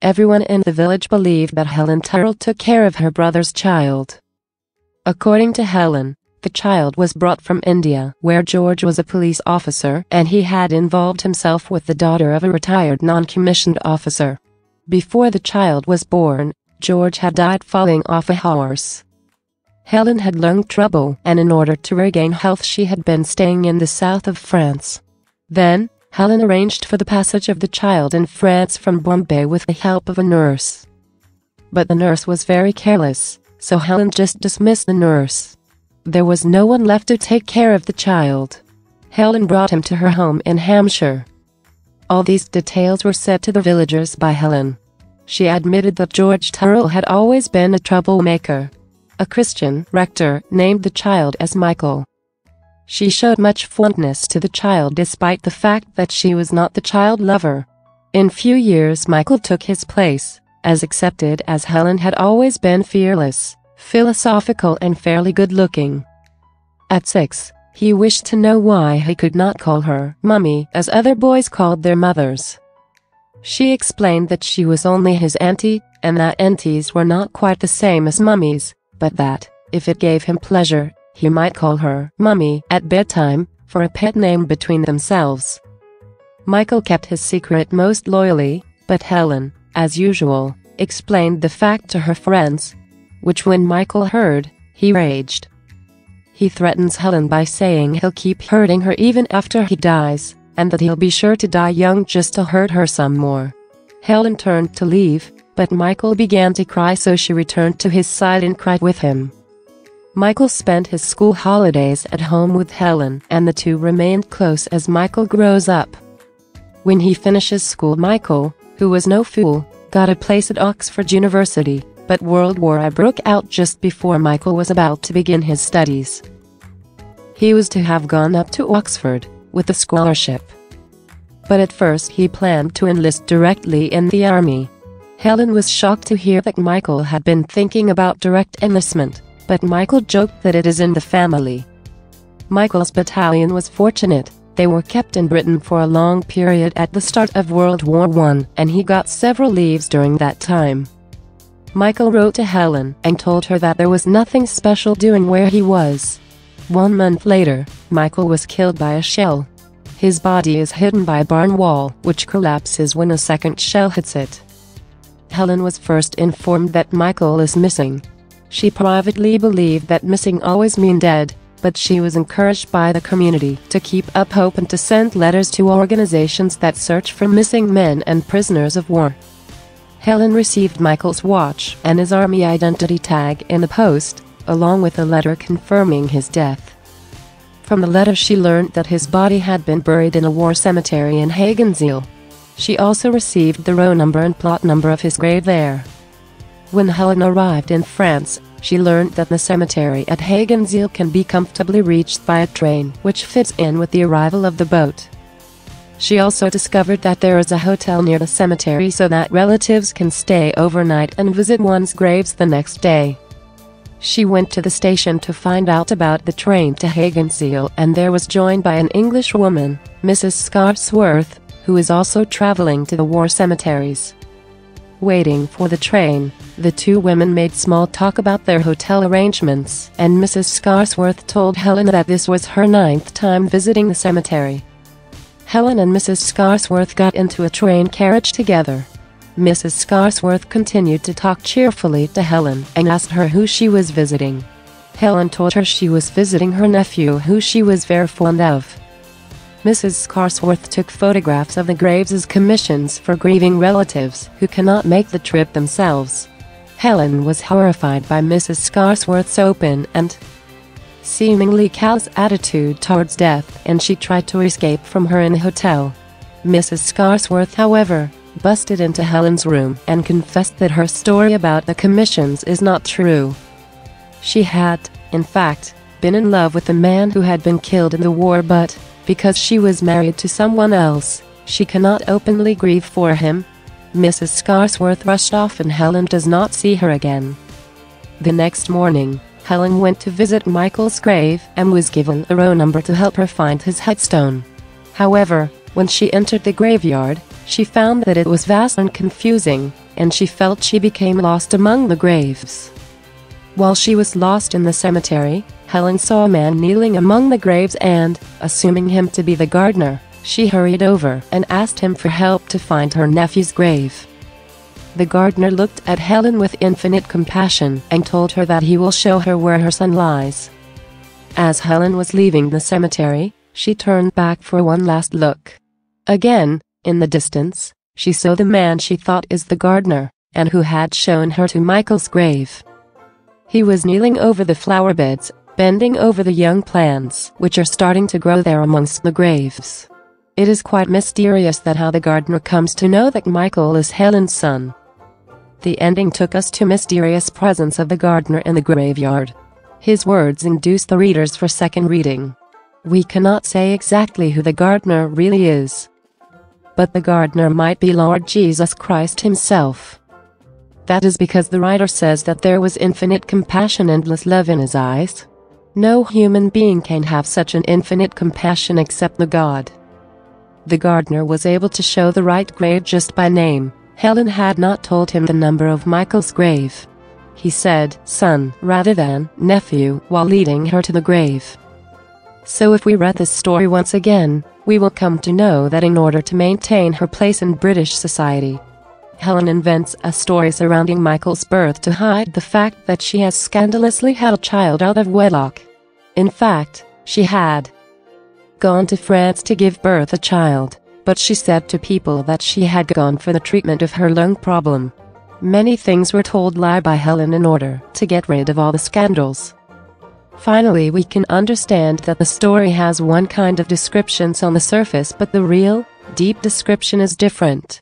Everyone in the village believed that Helen Turrell took care of her brother's child. According to Helen, the child was brought from India, where George was a police officer and he had involved himself with the daughter of a retired non-commissioned officer. Before the child was born, George had died falling off a horse. Helen had lung trouble, and in order to regain health she had been staying in the south of France. Then, Helen arranged for the passage of the child in France from Bombay with the help of a nurse. But the nurse was very careless, so Helen just dismissed the nurse. There was no one left to take care of the child. Helen brought him to her home in Hampshire. All these details were said to the villagers by Helen. She admitted that George Turrell had always been a troublemaker. A Christian rector named the child as Michael. She showed much fondness to the child despite the fact that she was not the child lover. In few years Michael took his place, as accepted as Helen had always been fearless, philosophical and fairly good-looking. At 6, he wished to know why he could not call her Mummy as other boys called their mothers. She explained that she was only his auntie, and that aunties were not quite the same as mummies, but that, if it gave him pleasure, he might call her Mummy at bedtime, for a pet name between themselves. Michael kept his secret most loyally, but Helen, as usual, explained the fact to her friends, which when Michael heard, he raged. He threatens Helen by saying he'll keep hurting her even after he dies, and that he'll be sure to die young just to hurt her some more. Helen turned to leave, but Michael began to cry, so she returned to his side and cried with him. Michael spent his school holidays at home with Helen, and the two remained close as Michael grows up. When he finishes school, Michael, who was no fool, got a place at Oxford University, but World War I broke out just before Michael was about to begin his studies. He was to have gone up to Oxford with a scholarship. But at first he planned to enlist directly in the army. Helen was shocked to hear that Michael had been thinking about direct enlistment, but Michael joked that it is in the family. Michael's battalion was fortunate. They were kept in Britain for a long period at the start of World War I, and he got several leaves during that time. Michael wrote to Helen and told her that there was nothing special doing where he was. 1 month later, Michael was killed by a shell. His body is hidden by a barn wall, which collapses when a second shell hits it. Helen was first informed that Michael is missing. She privately believed that missing always meant dead, but she was encouraged by the community to keep up hope and to send letters to organizations that search for missing men and prisoners of war. Helen received Michael's watch and his army identity tag in the post, along with a letter confirming his death. From the letter she learned that his body had been buried in a war cemetery in Hagenzeal. She also received the row number and plot number of his grave there. When Helen arrived in France, she learned that the cemetery at Hagenzeal can be comfortably reached by a train, which fits in with the arrival of the boat. She also discovered that there is a hotel near the cemetery so that relatives can stay overnight and visit one's graves the next day. She went to the station to find out about the train to Hagenzeal, and there was joined by an English woman, Mrs. Scarsworth, who is also traveling to the war cemeteries. Waiting for the train, the two women made small talk about their hotel arrangements, and Mrs. Scarsworth told Helen that this was her 9th time visiting the cemetery. Helen and Mrs. Scarsworth got into a train carriage together. Mrs. Scarsworth continued to talk cheerfully to Helen and asked her who she was visiting. Helen told her she was visiting her nephew, who she was very fond of. Mrs. Scarsworth took photographs of the graves as commissions for grieving relatives who cannot make the trip themselves. Helen was horrified by Mrs. Scarsworth's open and seemingly callous attitude towards death, and she tried to escape from her in the hotel. Mrs. Scarsworth, however, busted into Helen's room and confessed that her story about the commissions is not true. She had, in fact, been in love with the man who had been killed in the war, but because she was married to someone else, she cannot openly grieve for him. Mrs. Scarsworth rushed off and Helen does not see her again. The next morning, Helen went to visit Michael's grave and was given a row number to help her find his headstone. However, when she entered the graveyard, she found that it was vast and confusing. and she felt she became lost among the graves. While she was lost in the cemetery, Helen saw a man kneeling among the graves and, assuming him to be the gardener, she hurried over and asked him for help to find her nephew's grave. The gardener looked at Helen with infinite compassion and told her that he will show her where her son lies. As Helen was leaving the cemetery, she turned back for one last look. Again, in the distance, she saw the man she thought is the gardener, and who had shown her to Michael's grave. He was kneeling over the flower beds, bending over the young plants which are starting to grow there amongst the graves. It is quite mysterious that how the gardener comes to know that Michael is Helen's son. The ending took us to mysterious presence of the gardener in the graveyard. His words induced the readers for second reading. We cannot say exactly who the gardener really is, but the gardener might be Lord Jesus Christ himself. That is because the writer says that there was infinite compassion and endless love in his eyes. No human being can have such an infinite compassion except the God. The gardener was able to show the right grave just by name. Helen had not told him the number of Michael's grave. He said son rather than nephew while leading her to the grave. So if we read this story once again, we will come to know that in order to maintain her place in British society, Helen invents a story surrounding Michael's birth to hide the fact that she has scandalously had a child out of wedlock. In fact, she had gone to France to give birth a child, but she said to people that she had gone for the treatment of her lung problem. Many things were told lie by Helen in order to get rid of all the scandals. Finally, we can understand that the story has one kind of descriptions on the surface, but the real, deep description is different.